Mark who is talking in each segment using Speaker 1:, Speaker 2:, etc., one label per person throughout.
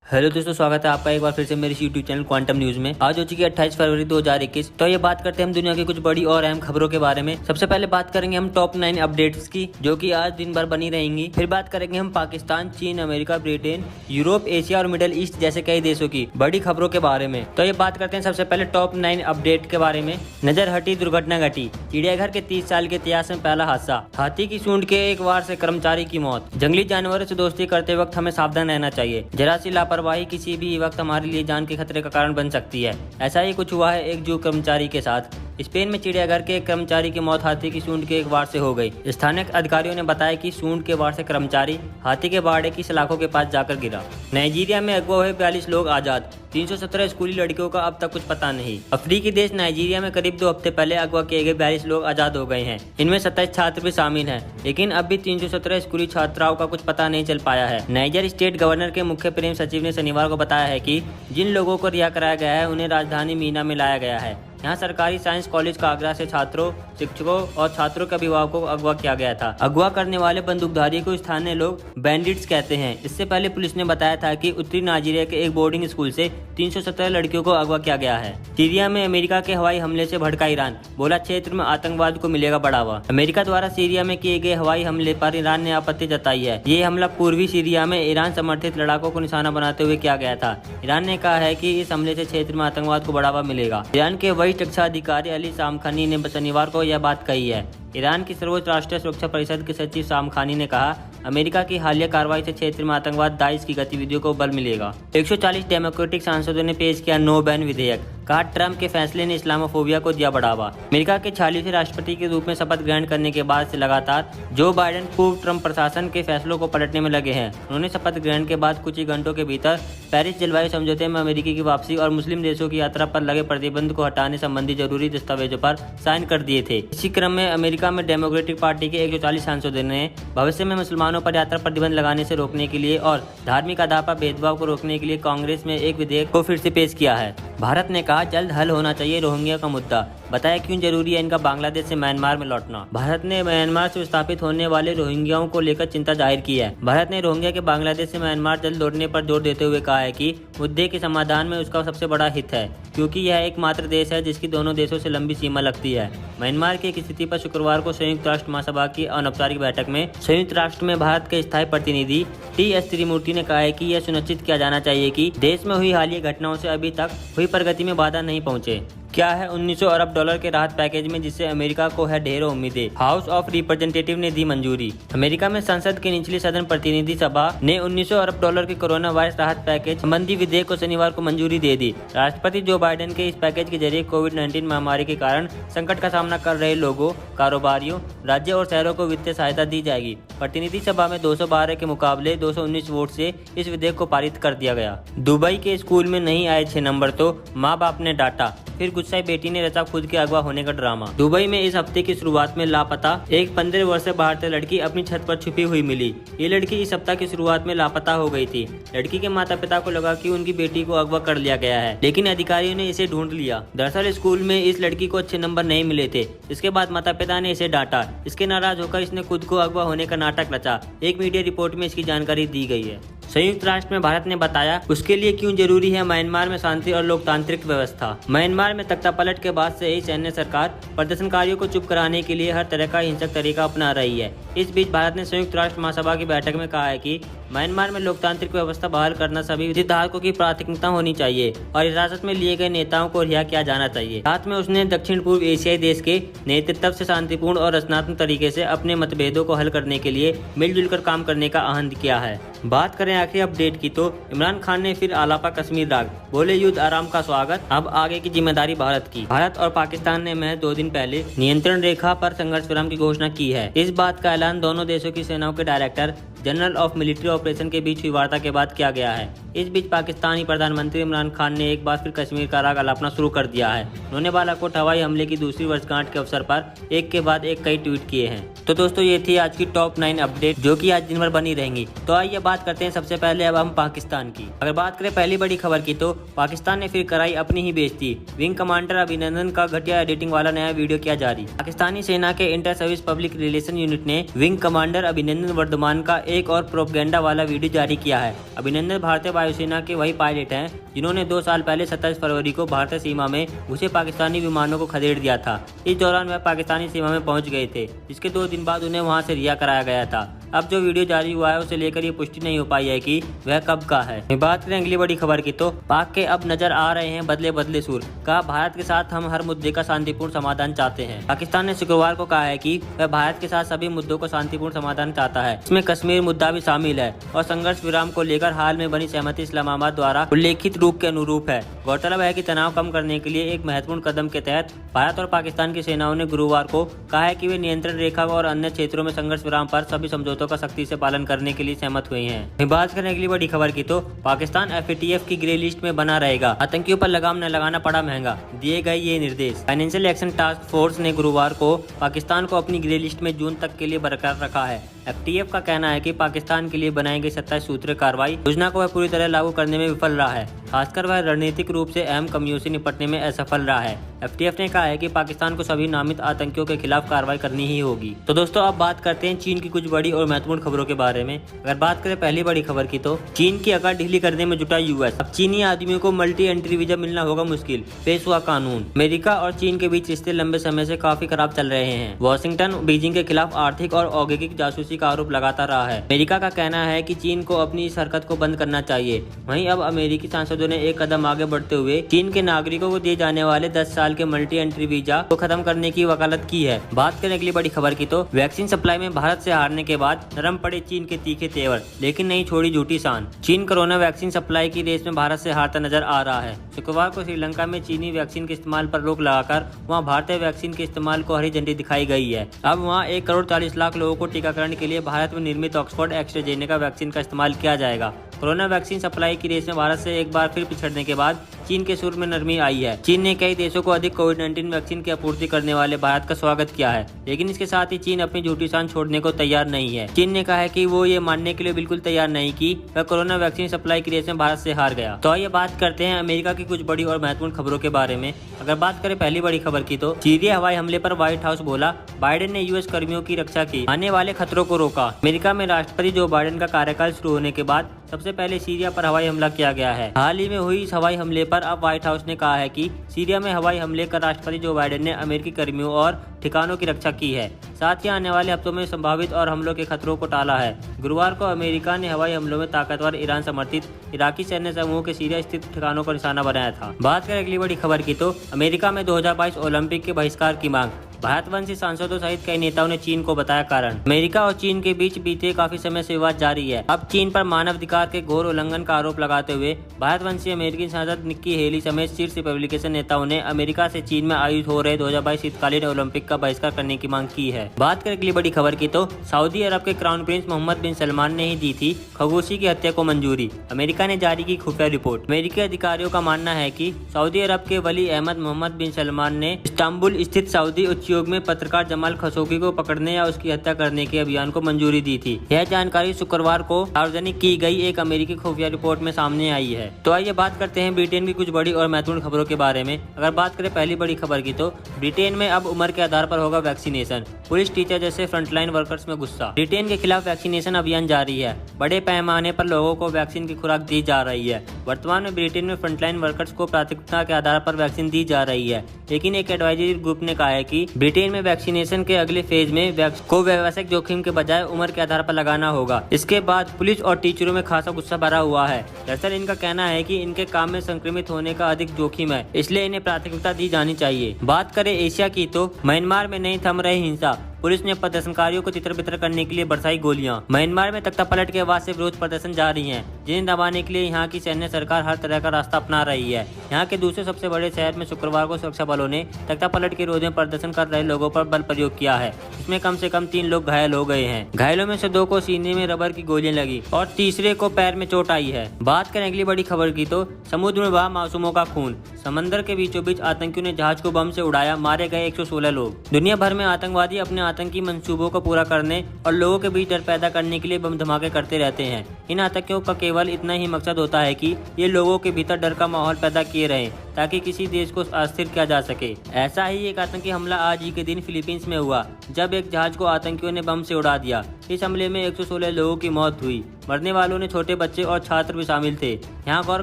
Speaker 1: Hello दोस्तों, स्वागत है आपका एक बार फिर से मेरे यूट्यूब चैनल क्वांटम न्यूज में। आज हो चुकी है 28 फरवरी 2021। तो ये बात करते हैं हम दुनिया की कुछ बड़ी और अहम खबरों के बारे में। सबसे पहले बात करेंगे हम टॉप 9 अपडेट्स की, जो कि आज दिन भर बनी रहेंगी। फिर बात करेंगे हम पाकिस्तान, चीन, अमेरिका, ब्रिटेन, यूरोप, एशिया और मिडिल ईस्ट जैसे कई देशों की बड़ी खबरों के बारे में। तो ये बात करते हैं सबसे पहले टॉप 9 अपडेट के बारे में। नजर हटी दुर्घटना घटी, चिड़ियाघर के 30 साल के इतिहास में पहला हादसा। हाथी की सूंड के एक वार से कर्मचारी की मौत। जंगली जानवरों से दोस्ती करते वक्त हमें सावधान रहना चाहिए। जरा सी लापरवाही किसी भी वक्त हमारे लिए जान के खतरे का कारण बन सकती है। ऐसा ही कुछ हुआ है एक जू कर्मचारी के साथ। स्पेन में चिड़ियाघर के एक कर्मचारी की मौत हाथी की सूंड के एक वार से हो गई। स्थानीय अधिकारियों ने बताया कि सूंड के वार से कर्मचारी हाथी के बाड़े की सलाखों के पास जाकर गिरा। नाइजीरिया में अगवा हुए 42 लोग आजाद। 317 स्कूली लड़कियों का अब तक कुछ पता नहीं। अफ्रीकी देश नाइजीरिया में करीब 2 हफ्ते पहले अगवा किए गए 42 लोग आजाद हो गए हैं। इनमें 27 छात्र भी शामिल हैं, लेकिन अब भी 317 स्कूली छात्राओं का कुछ पता नहीं चल पाया है। नाइजर स्टेट गवर्नर के मुख्य प्रेम सचिव ने शनिवार को बताया है कि जिन लोगों को रिहा कराया गया है उन्हें राजधानी मीना में लाया गया है। यहाँ सरकारी साइंस कॉलेज का आगरा से छात्रों, शिक्षकों और छात्रों के अभिभावकों को अगवा किया गया था। अगवा करने वाले बंदूकधारी को स्थानीय लोग बैंडिट्स कहते हैं। इससे पहले पुलिस ने बताया था कि उत्तरी नाइजीरिया के एक बोर्डिंग स्कूल से 317 लड़कियों को अगवा किया गया है। सीरिया में अमेरिका के हवाई हमले से भड़का ईरान, बोला क्षेत्र में आतंकवाद को मिलेगा बढ़ावा। अमेरिका द्वारा सीरिया में किए गए हवाई हमले पर ईरान ने आपत्ति जताई है। ये हमला पूर्वी सीरिया में ईरान समर्थित लड़ाकों को निशाना बनाते हुए किया गया था। ईरान ने कहा है कि इस हमले से क्षेत्र में आतंकवाद को बढ़ावा मिलेगा। ईरान के वरिष्ठ रक्षा अधिकारी अली सामखानी ने शनिवार को यह बात कही है। ईरान की सर्वोच्च राष्ट्रीय सुरक्षा परिषद के सचिव सामखानी ने कहा, अमेरिका की हालिया कार्रवाई से क्षेत्र में आतंकवाद दाइश की गतिविधियों को बल मिलेगा। 140 डेमोक्रेटिक सांसदों ने पेश किया नो बैन विधेयक। कहा, ट्रंप के फैसले ने इस्लामोफोबिया को दिया बढ़ावा। अमेरिका के 46वें राष्ट्रपति के रूप में शपथ ग्रहण करने के बाद से लगातार जो बाइडेन पूर्व ट्रंप प्रशासन के फैसलों को पलटने में लगे हैं। उन्होंने शपथ ग्रहण के बाद कुछ ही घंटों के भीतर पेरिस जलवायु समझौते में अमेरिकी की वापसी और मुस्लिम देशों की यात्रा पर लगे प्रतिबंध को हटाने संबंधी जरूरी दस्तावेजों पर साइन कर दिए थे। इसी क्रम में अमेरिका में डेमोक्रेटिक पार्टी के 140 सांसदों ने भविष्य में मुसलमानों पर यात्रा प्रतिबंध लगाने से रोकने के लिए और धार्मिक आधार पर भेदभाव को रोकने के लिए कांग्रेस में एक विधेयक को फिर से पेश किया है। भारत ने कहा, जल्द हल होना चाहिए रोहिंग्या का मुद्दा। बताया क्यों जरूरी है इनका बांग्लादेश से म्यांमार में लौटना। भारत ने म्यांमार से विस्थापित होने वाले रोहिंग्याओं को लेकर चिंता जाहिर की है। भारत ने रोहिंग्या के बांग्लादेश से म्यांमार जल्द लौटने पर जोर देते हुए कहा है कि मुद्दे के समाधान में उसका सबसे बड़ा हित है, क्योंकि यह एकमात्र देश है जिसकी दोनों देशों से लंबी सीमा लगती है। म्यांमार की एक स्थिति पर शुक्रवार को संयुक्त राष्ट्र महासभा की अनौपचारिक बैठक में संयुक्त राष्ट्र में भारत के स्थायी प्रतिनिधि टी.एस. त्रिमूर्ति ने कहा है कि यह सुनिश्चित किया जाना चाहिए कि देश में हुई हालिया घटनाओं से अभी तक हुई प्रगति में बाधा नहीं पहुंचे। क्या है 1900 अरब डॉलर के राहत पैकेज में, जिससे अमेरिका को है ढेरों उम्मीदें। हाउस ऑफ रिप्रेजेंटेटिव ने दी मंजूरी। अमेरिका में संसद की निचली सदन प्रतिनिधि सभा ने 1900 अरब डॉलर के कोरोना वायरस राहत पैकेज संबंधी विधेयक को शनिवार को मंजूरी दे दी। राष्ट्रपति जो बाइडेन के इस पैकेज के जरिए कोविड-19 महामारी के कारण संकट का सामना कर रहे लोगों, कारोबारियों, राज्यों और शहरों को वित्तीय सहायता दी जाएगी। प्रतिनिधि सभा में 212 के मुकाबले 219 वोट से इस विधेयक को पारित कर दिया गया। दुबई के स्कूल में नहीं आए 6 नंबर तो माँ बाप ने डांटा, फिर गुस्साई बेटी ने रचा खुद के अगवा होने का ड्रामा। दुबई में इस हफ्ते की शुरुआत में लापता एक 15 वर्षीय भारतीय लड़की अपनी छत पर छुपी हुई मिली। ये लड़की इस सप्ताह की शुरुआत में लापता हो गई थी। लड़की के माता पिता को लगा कि उनकी बेटी को अगवा कर लिया गया है, लेकिन अधिकारियों ने इसे ढूंढ लिया। दरअसल स्कूल में इस लड़की को अच्छे नंबर नहीं मिले थे। इसके बाद माता पिता ने इसे डांटा। इसके नाराज होकर इसने खुद को अगवा होने का नाटक रचा। एक मीडिया रिपोर्ट में इसकी जानकारी दी गई है। संयुक्त राष्ट्र में भारत ने बताया उसके लिए क्यों जरूरी है म्यांमार में शांति और लोकतांत्रिक व्यवस्था। म्यांमार में तख्तापलट के बाद से ही सैन्य सरकार प्रदर्शनकारियों को चुप कराने के लिए हर तरह का हिंसक तरीका अपना रही है। इस बीच भारत ने संयुक्त राष्ट्र महासभा की बैठक में कहा है कि म्यांमार में लोकतांत्रिक व्यवस्था बहाल करना सभी हितधारकों की प्राथमिकता होनी चाहिए और हिरासत में लिए गए नेताओं को रिहा किया जाना चाहिए। साथ में उसने दक्षिण पूर्व एशियाई देश के नेतृत्व से शांतिपूर्ण और रचनात्मक तरीके से अपने मतभेदों को हल करने के लिए मिलजुल कर काम करने का आह्वान किया है। बात करें आखिरी अपडेट की तो इमरान खान ने फिर आलापा कश्मीर राग, बोले युद्ध आराम का स्वागत, अब आगे की जिम्मेदारी भारत की। भारत और पाकिस्तान ने महज 2 दिन पहले नियंत्रण रेखा पर संघर्ष विराम की घोषणा की है। इस बात का ऐलान दोनों देशों की सेनाओं के director general of military operation के बीच हुई वार्ता के बाद किया गया है। इस बीच पाकिस्तानी प्रधानमंत्री इमरान खान ने एक बार फिर कश्मीर का राग अलापना शुरू कर दिया है। उन्होंने बालाकोट हवाई हमले की दूसरी वर्षगांठ के अवसर पर एक के बाद एक कई ट्वीट किए हैं। तो दोस्तों, ये थी आज की टॉप 9 अपडेट, जो कि आज दिन भर बनी रहेंगी। तो आइए बात करते हैं सबसे पहले अब हम पाकिस्तान की। अगर बात करें पहली बड़ी खबर की तो पाकिस्तान ने फिर कराई अपनी ही बेइज्जती। विंग कमांडर अभिनंदन का घटिया एडिटिंग वाला नया वीडियो किया जारी। पाकिस्तानी सेना के inter service public relation unit ने विंग कमांडर अभिनंदन वर्धमान का एक और प्रोपगेंडा वाला वीडियो जारी किया है। अभिनंदन भारतीय वायुसेना के वही पायलट हैं जिन्होंने 2 साल पहले 27 फरवरी को भारतीय सीमा में घुसे पाकिस्तानी विमानों को खदेड़ दिया था। इस दौरान वह पाकिस्तानी सीमा में पहुंच गए थे, जिसके 2 दिन बाद उन्हें वहां से रिहा कराया गया था। अब जो वीडियो जारी हुआ है उसे लेकर ये पुष्टि नहीं हो पाई है कि वह कब का है। बात करें अगली बड़ी खबर की तो पाक के अब नजर आ रहे हैं बदले बदले सुर। कहा, भारत के साथ हम हर मुद्दे का शांतिपूर्ण समाधान चाहते हैं। पाकिस्तान ने शुक्रवार को कहा है कि वह भारत के साथ सभी मुद्दों का शांतिपूर्ण समाधान चाहता है। इसमें कश्मीर मुद्दा भी शामिल है और संघर्ष विराम को लेकर हाल में बनी सहमति इस्लामाबाद द्वारा उल्लेखित रूप के अनुरूप है। गौरतलब है कि तनाव कम करने के लिए एक महत्वपूर्ण कदम के तहत भारत और पाकिस्तान की सेनाओं ने गुरुवार को कहा है कि वे नियंत्रण रेखा और अन्य क्षेत्रों में संघर्ष विराम पर सभी समझौतों का सख्ती से पालन करने के लिए सहमत हुए हैं। बात करें अगली बड़ी खबर की तो पाकिस्तान FATF की ग्रे लिस्ट में बना रहेगा। आतंकियों पर लगाम न लगाना पड़ा महंगा, दिए गए ये निर्देश। फाइनेंशियल एक्शन टास्क फोर्स ने गुरुवार को पाकिस्तान को अपनी ग्रे लिस्ट में जून तक के लिए बरकरार रखा है। FATF का कहना है कि पाकिस्तान के लिए बनाई गई 27 सूत्रीय कार्रवाई योजना को वह पूरी तरह लागू करने में विफल रहा है। खासकर वह रणनीतिक रूप से अहम कमियों से निपटने में असफल रहा है। FATF ने कहा है कि पाकिस्तान को सभी नामित आतंकियों के खिलाफ कार्रवाई करनी ही होगी। तो दोस्तों, अब बात करते हैं चीन की कुछ बड़ी और महत्वपूर्ण खबरों के बारे में। अगर बात करें पहली बड़ी खबर की तो चीन की अकड़ ढीली करने में जुटा US। अब चीनी आदमियों को मल्टी एंट्री वीजा मिलना होगा मुश्किल, पेश हुआ कानून। अमेरिका और चीन के बीच रिश्ते लंबे समय से काफी खराब चल रहे हैं। वॉशिंगटन बीजिंग के खिलाफ आर्थिक और औद्योगिक जासूसी का आरोप लगाता रहा है। अमेरिका का कहना है कि चीन को अपनी इस हरकत को बंद करना चाहिए। वहीं अब अमेरिकी सांसदों ने एक कदम आगे बढ़ते हुए चीन के नागरिकों को दिए जाने वाले 10 साल के मल्टी एंट्री वीजा को खत्म करने की वकालत की है। बात करें अगली बड़ी खबर की तो वैक्सीन सप्लाई में भारत से हारने के बाद नरम पड़े चीन के तीखे तेवर, लेकिन नहीं छोड़ी झूठी शान। चीन कोरोना वैक्सीन सप्लाई की रेस में भारत से हारता नजर आ रहा है। शुक्रवार को श्रीलंका में चीनी वैक्सीन के इस्तेमाल पर रोक लगाकर वहां भारतीय वैक्सीन के इस्तेमाल को हरी झंडी दिखाई गई है। अब वहां 1 करोड़ 40 लाख लोगों को टीकाकरण के लिए भारत में निर्मित ऑक्सफोर्ड एस्ट्राजेनेका वैक्सीन का इस्तेमाल किया जाएगा। कोरोना वैक्सीन सप्लाई की रेस में भारत से एक बार फिर पिछड़ने के बाद चीन के सुर में नरमी आई है। चीन ने कई देशों को अधिक कोविड-19 वैक्सीन की आपूर्ति करने वाले भारत का स्वागत किया है, लेकिन इसके साथ ही चीन अपनी झूठी शान छोड़ने को तैयार नहीं है। चीन ने कहा है कि वो ये मानने के लिए बिल्कुल तैयार नहीं कि वह कोरोना वैक्सीन सप्लाई की रेस में भारत से हार गया। तो आइए बात करते हैं अमेरिका की कुछ बड़ी और महत्वपूर्ण खबरों के बारे में। अगर बात करें पहली बड़ी खबर की तो सीरिया हवाई हमले पर व्हाइट हाउस बोला, बाइडेन ने US कर्मियों की रक्षा की, आने वाले खतरों को रोका। अमेरिका में राष्ट्रपति जो बाइडेन का कार्यकाल शुरू होने के बाद सबसे पहले सीरिया पर हवाई हमला किया गया है। हाल ही में हुई इस हवाई हमले पर अब व्हाइट हाउस ने कहा है कि सीरिया में हवाई हमले कर राष्ट्रपति जो बाइडेन ने अमेरिकी कर्मियों और ठिकानों की रक्षा की है, साथ ही आने वाले हफ्तों में संभावित और हमलों के खतरों को टाला है। गुरुवार को अमेरिका ने हवाई हमलों में ताकतवर ईरान समर्थित इराकी सैन्य समूह के सीरिया स्थित ठिकानों को निशाना बनाया था। बात करें अगली बड़ी खबर की तो अमेरिका में 2022 ओलंपिक के बहिष्कार की मांग, भारतवंशी सांसदों सहित कई नेताओं ने चीन को बताया कारण। अमेरिका और चीन के बीच बीते काफी समय से विवाद जारी है। अब चीन पर मानवाधिकार के घोर उल्लंघन का आरोप लगाते हुए भारतवंशी अमेरिकी सांसद निक्की हेली समेत शीर्ष रिपब्लिकन नेताओं ने अमेरिका से चीन में आयोजित हो रहे 2022 शीतकालीन ओलंपिक का बहिष्कार करने की मांग की है। बात करें अगली बड़ी खबर की तो सऊदी अरब के क्राउन प्रिंस मोहम्मद बिन सलमान ने ही दी थी खशोगी की हत्या को मंजूरी। अमेरिका ने जारी की खुफिया रिपोर्ट। अमेरिकी अधिकारियों का मानना है कि सऊदी अरब के वली अहमद मोहम्मद बिन सलमान ने इस्तांबुल स्थित सऊदी उच्चायोग में पत्रकार जमाल खशोगी को पकड़ने या उसकी हत्या करने के अभियान को मंजूरी दी थी। यह जानकारी शुक्रवार को सार्वजनिक की गई एक अमेरिकी खुफिया रिपोर्ट में सामने आई है। तो आइए बात करते हैं ब्रिटेन की कुछ बड़ी और महत्वपूर्ण खबरों के बारे में। अगर बात करें पहली बड़ी खबर की तो ब्रिटेन में अब उम्र के आधार पर होगा वैक्सीनेशन। पुलिस, टीचर जैसे फ्रंटलाइन वर्कर्स में गुस्सा। ब्रिटेन के खिलाफ वैक्सीनेशन अभियान जारी है। बड़े पैमाने पर लोगों को वैक्सीन की खुराक दी जा रही है। वर्तमान में ब्रिटेन में फ्रंटलाइन वर्कर्स को प्राथमिकता के आधार पर वैक्सीन दी जा रही है, लेकिन एक एडवाइजरी ग्रुप ने कहा है कि ब्रिटेन में वैक्सीनेशन के अगले फेज में को व्यावसायिक जोखिम के बजाय उम्र के आधार पर लगाना होगा। इसके बाद पुलिस और टीचरों में खासा गुस्सा भरा हुआ है। दरअसल इनका कहना है कि इनके काम में संक्रमित होने का अधिक जोखिम है, इसलिए इन्हें प्राथमिकता दी जानी चाहिए। बात करें एशिया की तो म्यांमार में नहीं थम रही हिंसा। पुलिस ने प्रदर्शनकारियों को तितर-बितर करने के लिए बरसाई गोलियां। म्यांमार में तख्तापलट के बाद से विरोध प्रदर्शन जारी हैं, जिन्हें दबाने के लिए यहाँ की सैन्य सरकार हर तरह का रास्ता अपना रही है। यहाँ के दूसरे सबसे बड़े शहर में शुक्रवार को सुरक्षा बलों ने तख्तापलट के विरोध में प्रदर्शन कर रहे लोगों पर बल प्रयोग किया है। इसमें कम से कम 3 लोग घायल हो गए हैं। घायलों में से 2 को सीने में रबर की गोलियां लगी और तीसरे को पैर में चोट आई है। बात करें अगली बड़ी खबर की तो समुद्र में बहा मासूमों का खून। समंदर के बीचों बीच आतंकियों ने जहाज को बम से उड़ाया, मारे गए 116 लोग। दुनिया भर में आतंकवादी अपने आतंकी मंसूबों को पूरा करने और लोगों के बीच डर पैदा करने के लिए बम धमाके करते रहते हैं। इन आतंकियों का केवल इतना ही मकसद होता है कि ये लोगों के भीतर डर का माहौल पैदा किए रहें ताकि किसी देश को अस्थिर किया जा सके। ऐसा ही एक आतंकी हमला आज ही के दिन फिलीपींस में हुआ, जब एक जहाज को आतंकियों ने बम से उड़ा दिया। इस हमले में 116 लोगों की मौत हुई। मरने वालों में छोटे बच्चे और छात्र भी शामिल थे। यहाँ गौर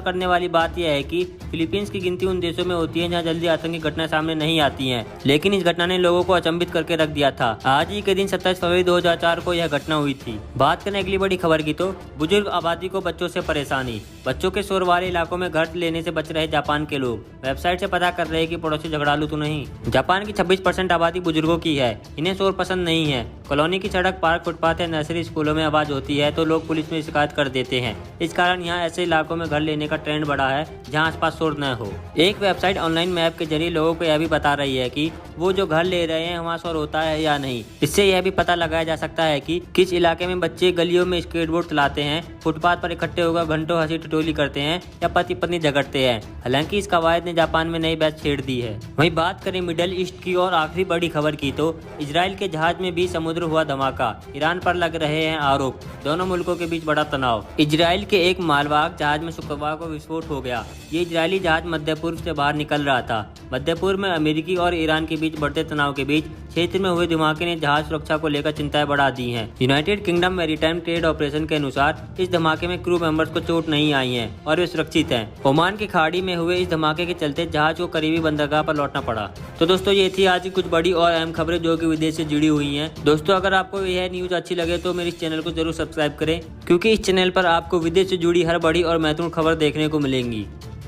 Speaker 1: करने वाली बात यह है कि फिलीपींस की गिनती उन देशों में होती है जहाँ जल्दी आतंकी घटना सामने नहीं आती हैं, लेकिन इस घटना ने लोगों को अचंभित करके रख दिया था। आज ही के दिन 27 फरवरी 2004 को यह घटना हुई थी। बात करें अगली बड़ी खबर की तो बुजुर्ग आबादी को बच्चों से परेशानी। बच्चों के शोर वाले इलाकों में घर लेने से बच रहे जापान के लोग। वेबसाइट से पता कर रहे हैं कि पड़ोसी झगड़ालू तो नहीं। जापान की 26% आबादी बुजुर्गों की है। इन्हें शोर पसंद नहीं है। कॉलोनी की सड़क, पार्क, फुटपाथ या नर्सरी स्कूलों में आवाज होती है तो लोग पुलिस में शिकायत कर देते हैं। इस कारण यहाँ ऐसे इलाकों में घर लेने का ट्रेंड बढ़ा है जहाँ आसपास शोर न हो। एक वेबसाइट ऑनलाइन मैप के जरिए लोगों को यह भी बता रही है कि वो जो घर ले रहे हैं वहाँ शोर होता है या नहीं। इससे यह भी पता लगाया जा सकता है कि किस इलाके में बच्चे गलियों में स्केटबोर्ड चलाते हैं, फुटपाथ पर इकट्ठे होकर घंटों हंसी ठिठोली करते हैं या पति पत्नी झगड़ते हैं। हालांकि इस कवायद ने जापान में नई बैच छेड़ दी है। वहीं बात करें मिडल ईस्ट की और आखिरी बड़ी खबर की तो इजराइल के जहाज में भी समुद्र हुआ धमाका। ईरान पर लग रहे हैं आरोप। दोनों मुल्कों के बीच बड़ा तनाव। इजराइल के एक मालवाहक जहाज में शुक्रवार को विस्फोट हो गया। ये इजरायली जहाज मध्य पूर्व से बाहर निकल रहा था। मध्य पूर्व में अमेरिकी और ईरान के बीच बढ़ते तनाव के बीच क्षेत्र में हुए धमाके ने जहाज सुरक्षा को लेकर चिंताएं बढ़ा दी हैं। United kingdom maritime trade operation के अनुसार इस धमाके में क्रू मेंबर्स को चोट नहीं आई है और वे सुरक्षित हैं। ओमान की खाड़ी में हुए इस धमाके के चलते जहाज को करीबी बंदरगाह पर लौटना पड़ा। तो दोस्तों ये थी आज की कुछ बड़ी और अहम खबरें जो कि विदेश से जुड़ी हुई हैं। दोस्तों अगर आपको यह न्यूज अच्छी लगे तो मेरे इस चैनल को जरूर सब्सक्राइब करें, क्योंकि इस चैनल पर आपको विदेश से जुड़ी हर बड़ी और महत्वपूर्ण खबर देखने को मिलेंगी।